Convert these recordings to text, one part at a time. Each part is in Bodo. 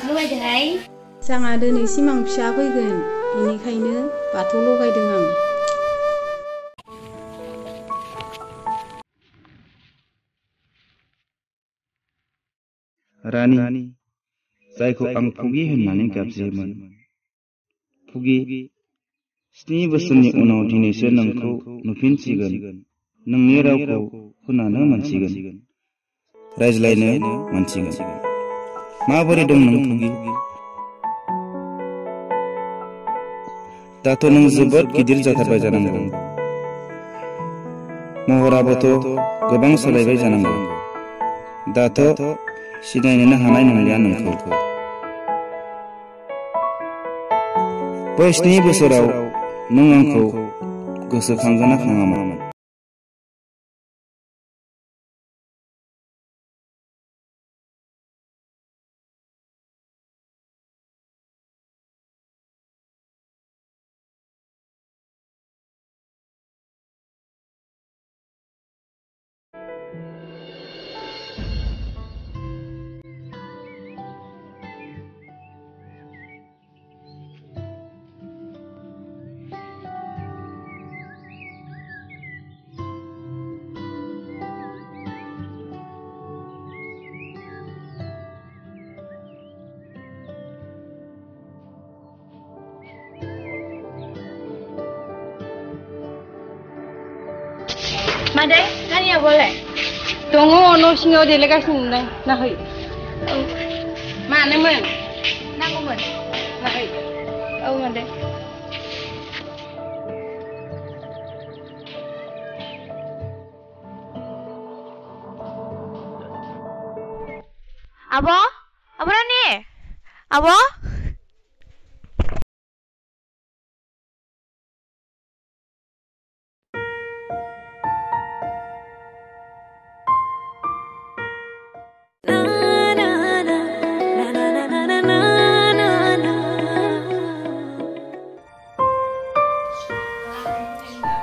लगायदोंहाय जोंहा दिनै सिमां फिसा फैगोन बेनिखायनो बाथौ लगायदों आं रानि जायखौ आं फुगि होननानै गाबज्रियोमोन फुगि 7 बोसोरनि उनाव दिनैसो नोंखौ नुफिनसिगोन नोंनि रावखौ खोनानो मोनसिगोन रायज्लायनो मोनसिगोन माबोरै दं नों फुगि दाथ' नों जोबोद गिदिर जाथारबाय जानांगौ महराबोथ' गोबां सोलायबाय जानांगौ दाथ' सिनायनोनो हानाय नंलिया नोंखौ बै 7 बोसोराव नों आंखौ गोसोखांगोन ना खाङामोन Madai, Rani boleh? Tunggu, no singgah delegasi ni, nak hai. Mana men? Nak men? Nak hai. Oh, Madai. Abo? Abo Rani? Abo?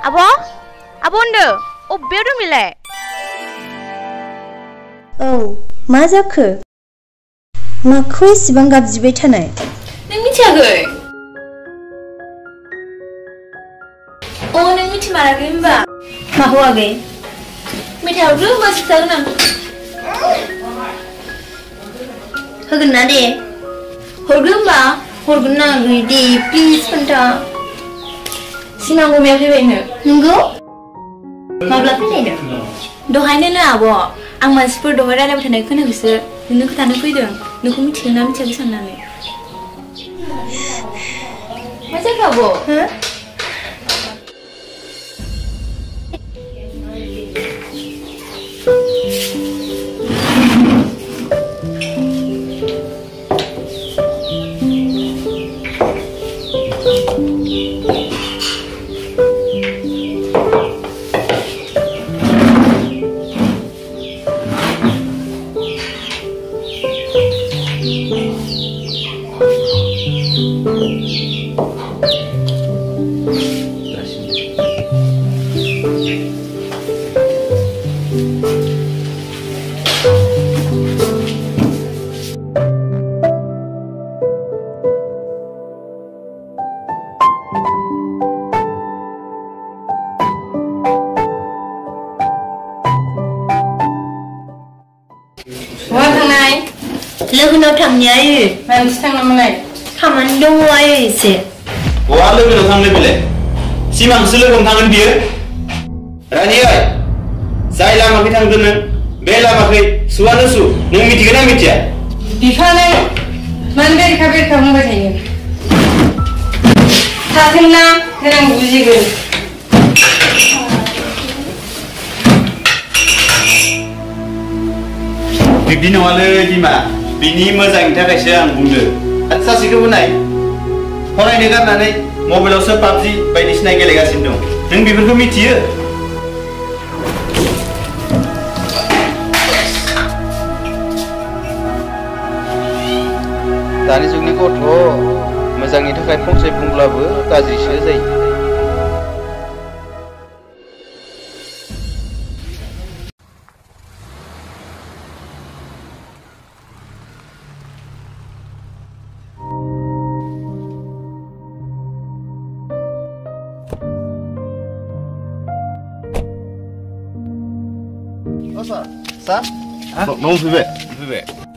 Abo? Abo undo? Obbe dong milai? Oh, मा जाखो? माखौ एसेबां गाबज्रिबाय थानाय? नों मिथियाखै? नों मिथिमाराखै होनबा? माखौ आगै? मेथाइ हरदो होनबा खिथागोन आं। होगोन ना दे? हरगोन होनबा? हरगोन ना आगै दे प्लिज खोन्था। सिमां गुमाया फैबायनो। नंगौ? माब्ला फैनायनो? दहायनो नो आब'। आं मानसिफोर दहाय रायलायबाय थानाय खोनाखैसो नोंनो खोन्थानो फैदों। नोंखौ मिथिगोन ना मिथियाखै साननानै। मा जाखो आब'? हो? लोगोनाव थांनि आयै मानसि थांनामोनलाय खामानि दङ आयै एसे बहा लोगोनाव थांनो बिलाय सिमांसो लोगोआव थांगोन बियो रानि ओइ जाय लामाखै थांदों नों बे लामाखै सुवानो सु नों मिथिगोन ना मिथिया बिफानो मानो बेरखा बुंबाय थायो थाथोंना देनां बुजिगोन बिब्दि नङालै बिमा बिनि मोजांनि थाखायसो आं बुंदो सासेखौबो नाय फरायनो गारनानै मबाइलावसो पाबजि बायदिसिना गेलेगासिनो दं नों बेफोरखौ मिथियो दानि जुगनि गथ' मोजांनि थाखाय फंसे बुंब्लाबो गाज्रिसो जायो Sa? Nong fैबाय? Fैबाय.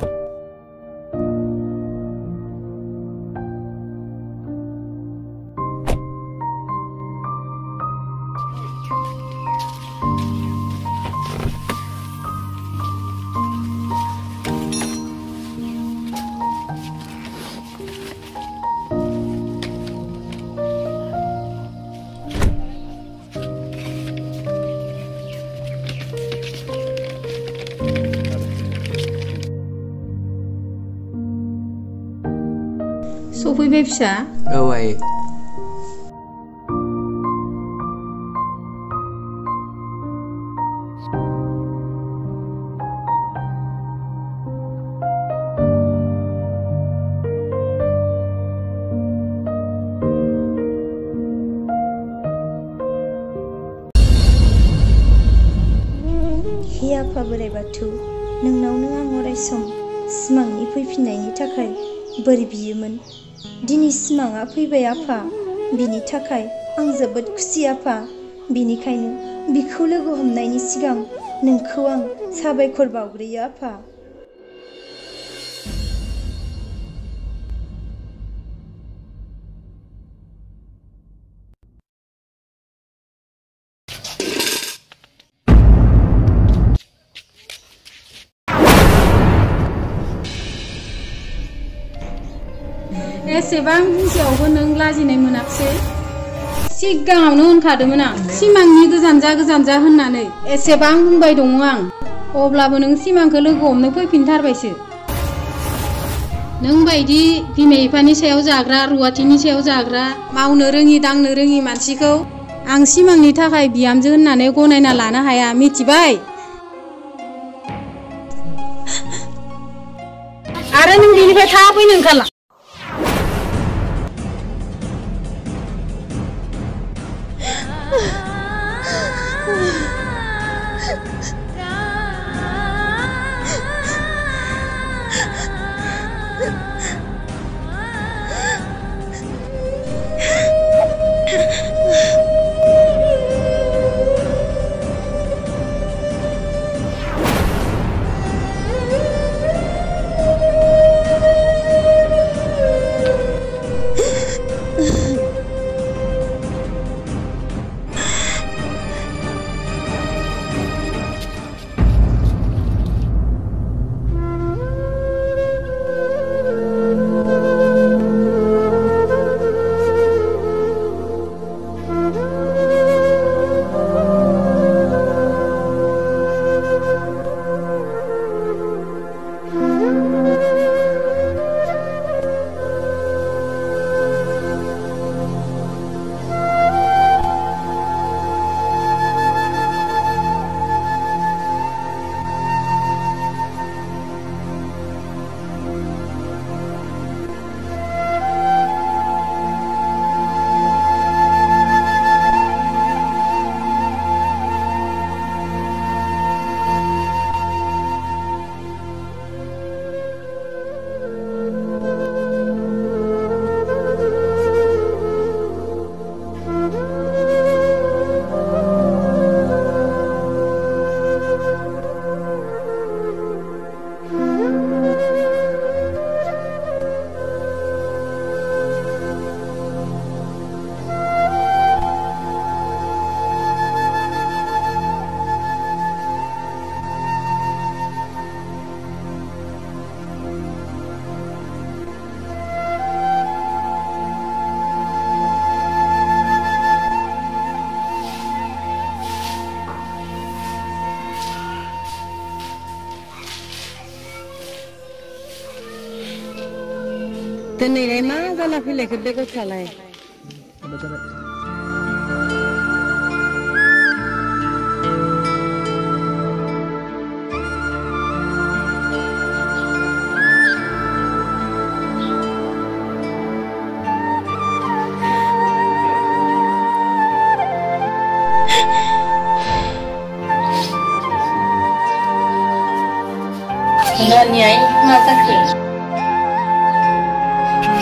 सफैबाय फिसा औ आइ हे आफा बोराइ बाथौ नोंनावनो आं अराय सम सिमांनि फैफिननायनि थाखाय बोर बियोमोन दिनै सिमाङा फैबाय आफा बिनि थाखाय आं जोबोद खुसि आफा बिनिखायनो बिखौ लोगो हमनायनि सिगां नोंखौ आं साबायखर बावग्रोयो आफा एसेबां बुंसेयावबो नों लाजिनाय मोनाखिसै सिगाङावनो होनखादोंमोन आं सिमांनि गोजान जा होननानै एसेबां बुंबाय दङ आं अब्लाबो नों सिमांखौ लोगो हमनो फैफिनथारबायसो नों बायदि बिमा बिफानि सायाव जाग्रा रुवाथिनि सायाव जाग्रा मावनो रोङि दांनो रोङि मानसिखौ आं सिमांनि थाखाय बिहामजो होननानै गनायना लानो हाया मिथिबाय आरो नों बिनिफ्राय थाबैनो ओंखारला दिनैलाय मा जाना फैलायखो बे गथ'आलाय Daniai, मा जाखो?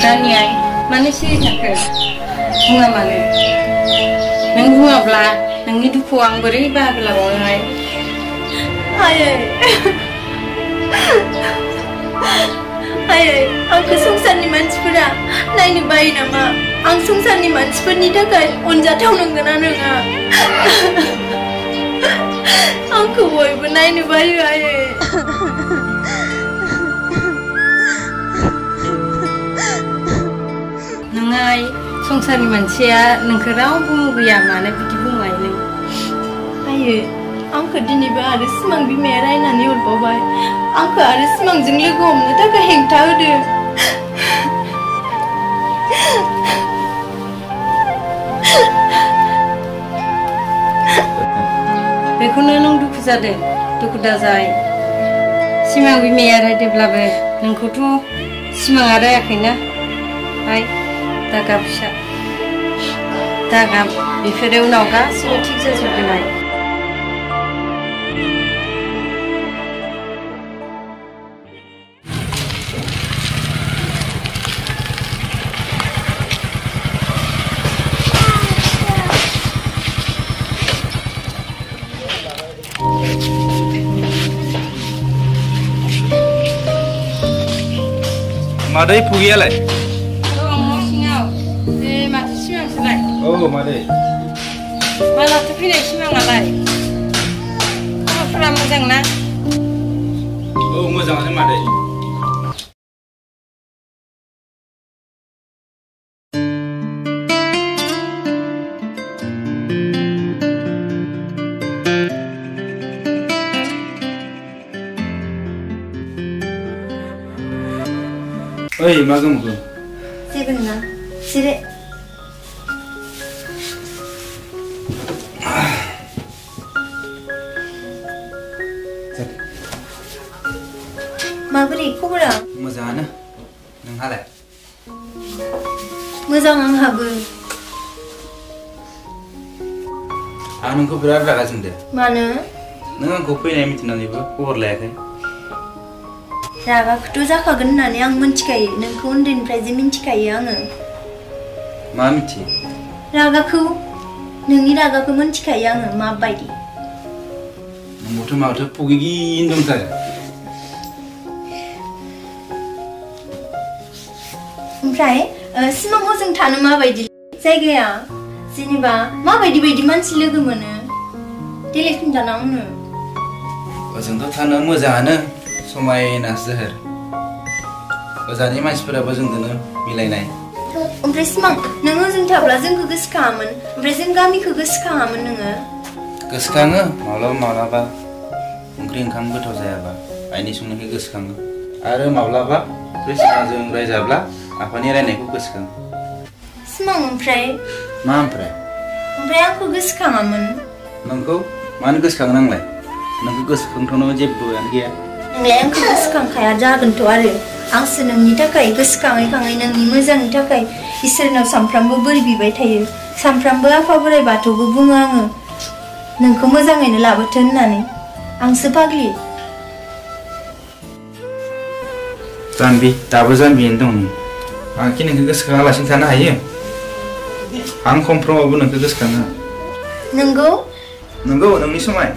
Daniai, मानो सिरि थाखो? बुङा मानो? नों बुङाब्ला नोंनि दुखुआव आं बोरै बाहागो लाबावनोहाय? आयै आयै आंखौ संसारनि मानसिफोरा नायनो बायो नामा आं संसारनि मानसिफोरनि थाखाय अनजाथाव नंगौना नङा आंखौ बयबो नायनो बायो आयै नोंहाय संसारनि मानसिया नोंखौ रावबो मुगैया मानो बिदि बुंबाय नों आयै आंखौ दिनैबो आरो सिमां बिमाया रायनानै हरबावबाय आंखौ आरो सिमांजों लोगो हमनो थाखाय हेंथा होदों बेखौनो नों दुखु जादों दुखु दाजाय सिमां बिमाया रायदोंब्लाबो नोंखौथ' सिमाङा रायाखैना हाय दागाब फिसा दागाब बेफोरो उनाव गासिबो थिग जाजोबगोन Madai pugialah. Oh, mau singgau. Mati siang selai. Oh, madai. Malah tu pilih siang alai. Kamu pernah muzang na? Oh, muzang ni madai. Oi, magam ko. Sebe na. Sire. Mabri, kubra. Muzana. Nang halai. Muzang ang habu. Anu ko berat raga sinde. Mana? Nang ko pe nai mitina ni bu kubur layakai. रागाखौथ' जाखागोन होननानै आं मिन्थिखायो नोंखौ उन्दैनिफ्राय जे मिन्थिखायो आङो मा मिथियो रागाखौ नोंनि रागाखौ मिन्थिखायो आङो माबायदि नोंबोथ' माथो पुगिगिन दंथारो ओमफ्राय सिमां हजों थानो माबायदि जायगाया जेनेबा माबायदि बायदि मानसि लोगो मोनो देलाय खिन्थाना आंनो ओजोंथ' थानो मोजाङानो समायना सोहोर ओजानि मानसिफोराबो जोंजोंनो मिलायनाय ओमफ्राय सिमां नोङो ओजों थाब्ला जोंखौ गोसोखाङामोन ओमफ्राय जों गामिखौ गोसोखाङामोन नोङो गोसोखाङो माब्लाबा माब्लाबा ओंख्रि ओंखाम गोथाव जायाबा आइनि संनायखौ गोसोखाङो आरो माब्लाबा कृष्णजों रायजाब्ला आफानि रायनायखौ गोसोखाङो सिमां ओमफ्राय मा ओमफ्राय आंखौ गोसोखाङामोन नोंखौ मानो गोसोखाङो नोंलाय नोंखौ गोसोखांथावनो जेबोआनो गैया नोंलाय आंखौ गोसोखांखाया जागोनथ' आरो आंसो नोंनि थाखाय गोसोखाङै खाङै नोंनि मोजांनि थाखाय इसोरनाव सानफ्रामबो बोर बिबाय थायो सानफ्रामबो आफा बोराइ बाथौबो बुङो आङो नोंखौ मोजाङैनो लाबोथों होननानै आंसो फाग्लि जाम्बि दाबो जाम्बियैनो दं आंखि नोंखौ गोसोखाङालासिनो थानो हायो आं खमफ्रोमावबो नोंखौ गोसोखाङो नंगौ नंगौ नोंनि समाय